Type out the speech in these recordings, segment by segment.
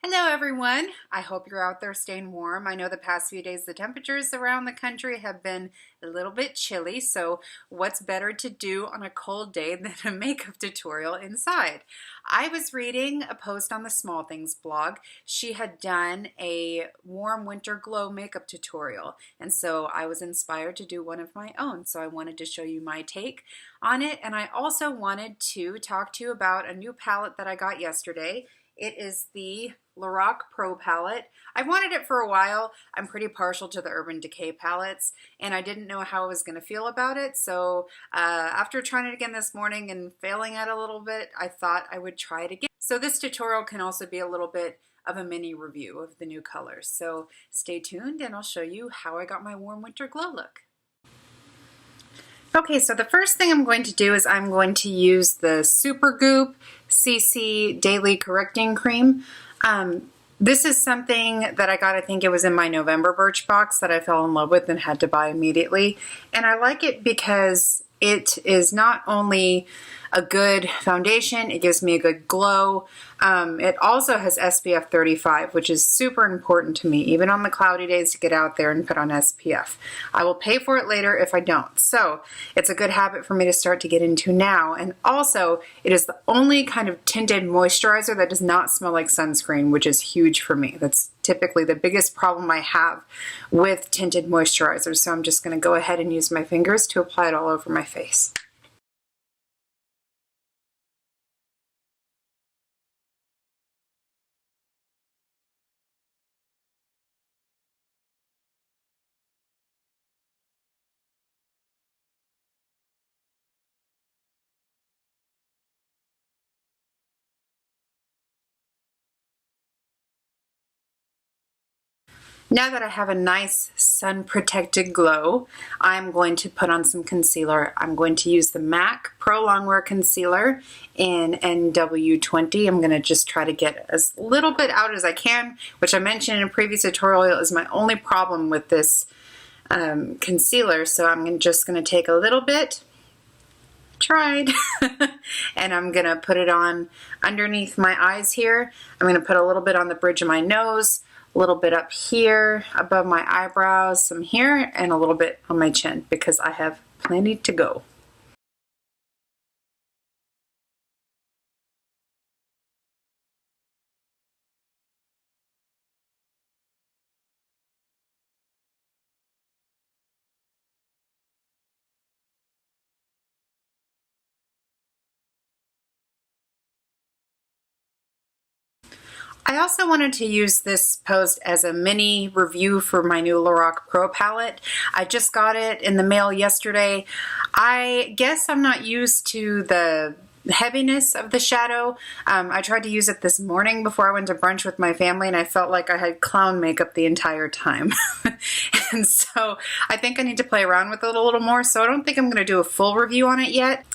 Hello everyone. I hope you're out there staying warm. I know the past few days the temperatures around the country have been a little bit chilly, so what's better to do on a cold day than a makeup tutorial inside? I was reading a post on the Small Things blog. She had done a warm winter glow makeup tutorial, and so I was inspired to do one of my own. So I wanted to show you my take on it, and I also wanted to talk to you about a new palette that I got yesterday. It is the Lorac Pro palette. I've wanted it for a while. I'm pretty partial to the Urban Decay palettes, and I didn't know how I was going to feel about it. So after trying it again this morning and failing at it a little bit, I thought I would try it again. So this tutorial can also be a little bit of a mini review of the new colors. So stay tuned and I'll show you how I got my warm winter glow look. Okay, so the first thing I'm going to do is I'm going to use the Supergoop CC Daily Correcting Cream. This is something that I got, I think it was in my November Birchbox that I fell in love with and had to buy immediately. And I like it because it is not only a good foundation, it gives me a good glow. It also has SPF 35, which is super important to me, even on the cloudy days, to get out there and put on SPF. I will pay for it later if I don't. So it's a good habit for me to start to get into now. And also, it is the only kind of tinted moisturizer that does not smell like sunscreen, which is huge for me. That's typically the biggest problem I have with tinted moisturizers. So I'm just going to go ahead and use my fingers to apply it all over my face. Now that I have a nice sun-protected glow, I'm going to put on some concealer. I'm going to use the MAC Pro Longwear Concealer in NW20. I'm going to just try to get as little bit out as I can, which I mentioned in a previous tutorial is my only problem with this concealer. So I'm just going to take a little bit, tried, and I'm going to put it on underneath my eyes here. I'm going to put a little bit on the bridge of my nose, a little bit up here above my eyebrows, some here, and a little bit on my chin because I have plenty to go. I also wanted to use this post as a mini review for my new Lorac Pro palette. I just got it in the mail yesterday. I guess I'm not used to the heaviness of the shadow. I tried to use it this morning before I went to brunch with my family and I felt like I had clown makeup the entire time. And so I think I need to play around with it a little more, so I don't think I'm going to do a full review on it yet.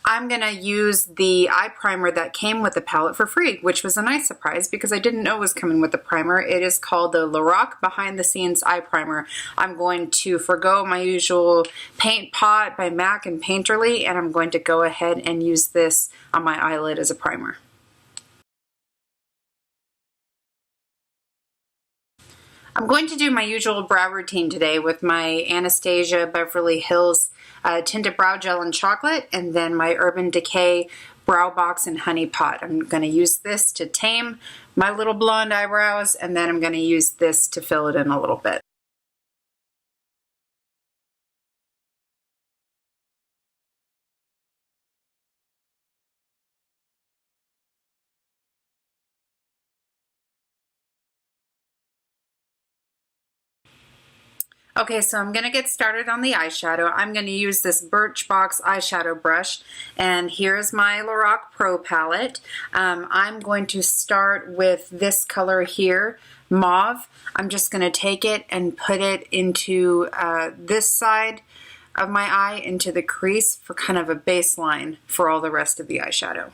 I'm going to use the eye primer that came with the palette for free, which was a nice surprise because I didn't know it was coming with the primer. It is called the Lorac Behind the Scenes Eye Primer. I'm going to forgo my usual Paint Pot by MAC and Painterly, and I'm going to go ahead and use this on my eyelid as a primer. I'm going to do my usual brow routine today with my Anastasia Beverly Hills Tinted Brow Gel in Chocolate and then my Urban Decay Brow Box in Honey Pot. I'm going to use this to tame my little blonde eyebrows, and then I'm going to use this to fill it in a little bit. Okay, so I'm going to get started on the eyeshadow. I'm going to use this Birchbox eyeshadow brush, and here's my Lorac Pro palette. I'm going to start with this color here, Mauve. I'm just going to take it and put it into this side of my eye, into the crease for kind of a baseline for all the rest of the eyeshadow.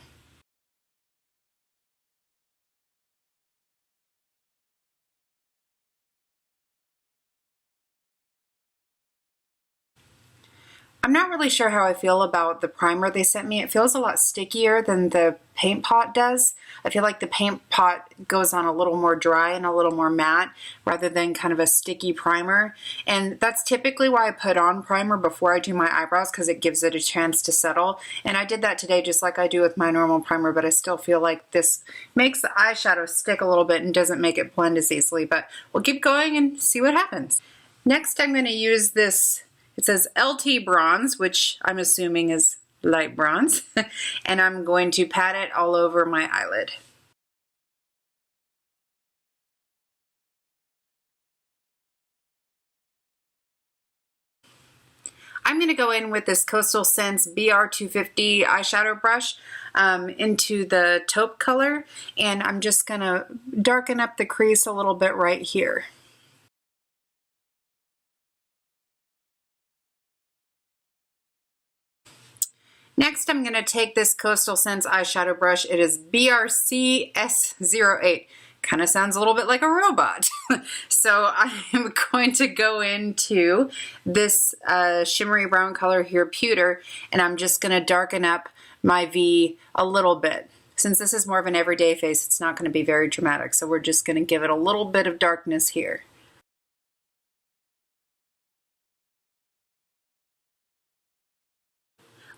I'm not really sure how I feel about the primer they sent me. It feels a lot stickier than the paint pot does. I feel like the paint pot goes on a little more dry and a little more matte rather than kind of a sticky primer. And that's typically why I put on primer before I do my eyebrows, because it gives it a chance to settle. And I did that today just like I do with my normal primer, but I still feel like this makes the eyeshadow stick a little bit and doesn't make it blend as easily. But we'll keep going and see what happens. Next, I'm going to use this, it says LT bronze, which I'm assuming is light bronze, and I'm going to pat it all over my eyelid. I'm going to go in with this Coastal Scents BR250 eyeshadow brush into the taupe color, and I'm just going to darken up the crease a little bit right here. Next, I'm going to take this Coastal Scents eyeshadow brush. It is BRC S08. Kind of sounds a little bit like a robot. So I'm going to go into this shimmery brown color here, Pewter, and I'm just going to darken up my V a little bit. Since this is more of an everyday face, it's not going to be very dramatic, so we're just going to give it a little bit of darkness here.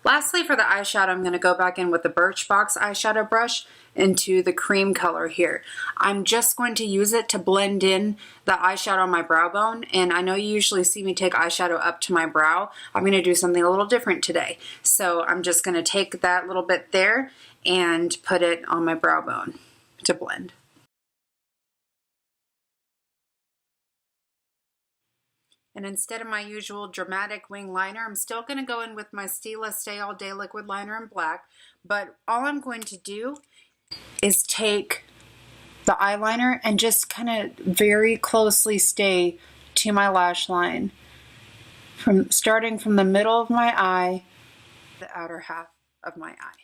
Lastly, for the eyeshadow, I'm going to go back in with the Birchbox eyeshadow brush into the cream color here. I'm just going to use it to blend in the eyeshadow on my brow bone, and I know you usually see me take eyeshadow up to my brow. I'm going to do something a little different today. So I'm just going to take that little bit there and put it on my brow bone to blend. And instead of my usual dramatic wing liner, I'm still going to go in with my Stila Stay All Day liquid liner in black. But all I'm going to do is take the eyeliner and just kind of very closely stay to my lash line, starting from the middle of my eye, the outer half of my eye.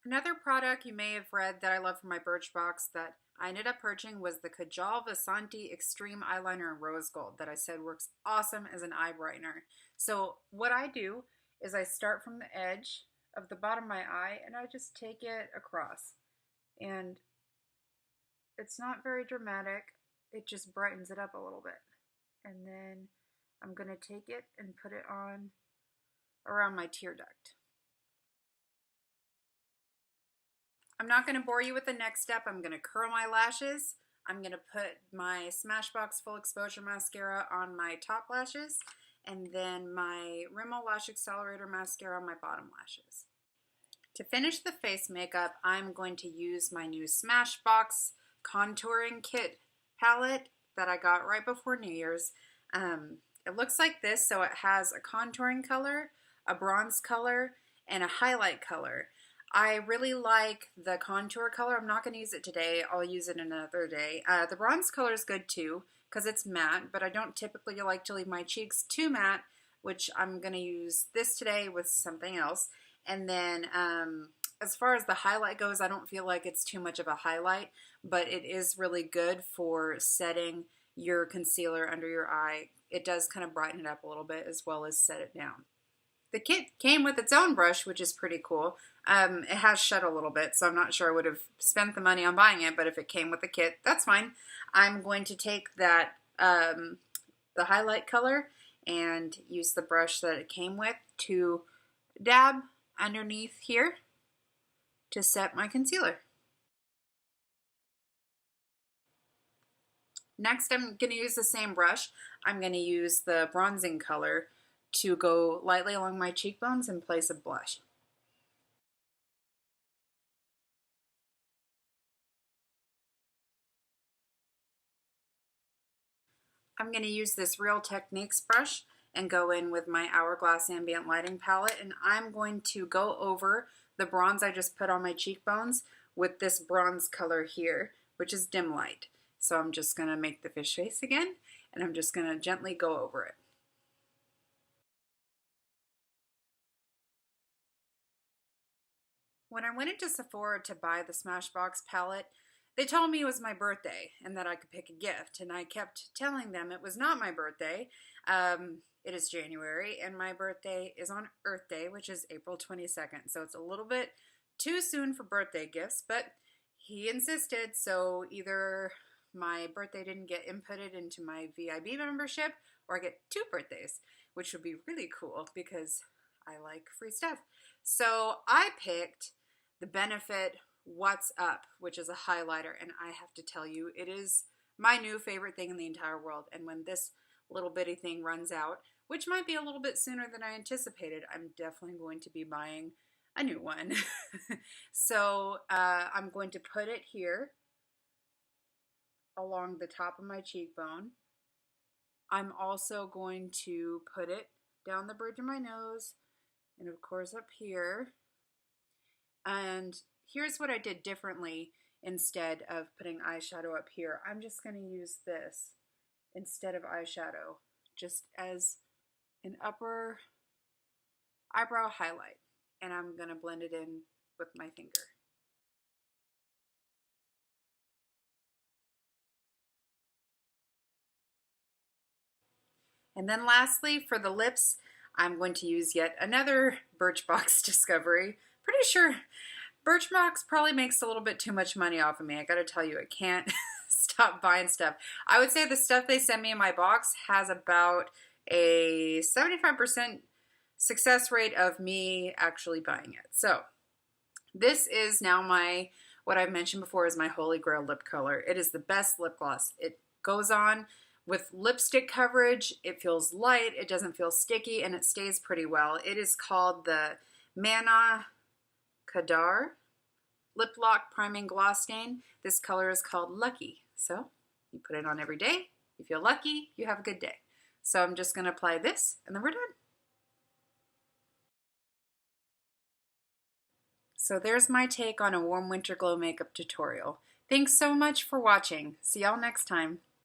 Another product you may have read that I love from my Birchbox that I ended up purchasing was the Kajal Vasanti Extreme Eyeliner in Rose Gold that I said works awesome as an eye brightener. So what I do is I start from the edge of the bottom of my eye and I just take it across. And it's not very dramatic, it just brightens it up a little bit. And then I'm going to take it and put it on around my tear duct. I'm not going to bore you with the next step. I'm going to curl my lashes. I'm going to put my Smashbox Full Exposure Mascara on my top lashes, and then my Rimmel Lash Accelerator Mascara on my bottom lashes. To finish the face makeup, I'm going to use my new Smashbox Contouring Kit palette that I got right before New Year's. It looks like this, so it has a contouring color, a bronze color, and a highlight color. I really like the contour color. I'm not going to use it today. I'll use it another day. The bronze color is good too because it's matte, but I don't typically like to leave my cheeks too matte, which I'm going to use this today with something else. And then as far as the highlight goes, I don't feel like it's too much of a highlight, but it is really good for setting your concealer under your eye. It does kind of brighten it up a little bit as well as set it down. The kit came with its own brush, which is pretty cool. It has shed a little bit, so I'm not sure I would have spent the money on buying it, but if it came with the kit, that's fine. I'm going to take that, the highlight color, and use the brush that it came with to dab underneath here to set my concealer. Next, I'm going to use the same brush. I'm going to use the bronzing color to go lightly along my cheekbones in place of blush. I'm going to use this Real Techniques brush and go in with my Hourglass Ambient Lighting palette, and I'm going to go over the bronze I just put on my cheekbones with this bronze color here, which is Dim Light. So I'm just going to make the fish face again, and I'm just going to gently go over it. When I went into Sephora to buy the Smashbox palette, they told me it was my birthday and that I could pick a gift, and I kept telling them it was not my birthday. It is January, and my birthday is on Earth Day, which is April 22nd. So it's a little bit too soon for birthday gifts, but he insisted. So either my birthday didn't get inputted into my VIB membership, or I get two birthdays, which would be really cool because I like free stuff. So I picked the Benefit What's Up, which is a highlighter, and I have to tell you, it is my new favorite thing in the entire world. And when this little bitty thing runs out, which might be a little bit sooner than I anticipated, I'm definitely going to be buying a new one. So I'm going to put it here along the top of my cheekbone. I'm also going to put it down the bridge of my nose, and of course up here. And here's what I did differently. Instead of putting eyeshadow up here, I'm just going to use this instead of eyeshadow, just as an upper eyebrow highlight. And I'm going to blend it in with my finger. And then lastly, for the lips, I'm going to use yet another Birchbox discovery. Pretty sure Birchbox probably makes a little bit too much money off of me. I gotta tell you, I can't stop buying stuff. I would say the stuff they send me in my box has about a 75% success rate of me actually buying it. So this is now what I've mentioned before is my Holy Grail lip color. It is the best lip gloss. It goes on with lipstick coverage. It feels light, it doesn't feel sticky, and it stays pretty well. It is called the Manna Kadar Lip Lock Priming Gloss Stain. This color is called Lucky. So you put it on every day, you feel lucky, you have a good day. So I'm just gonna apply this and then we're done. So there's my take on a warm winter glow makeup tutorial. Thanks so much for watching. See y'all next time.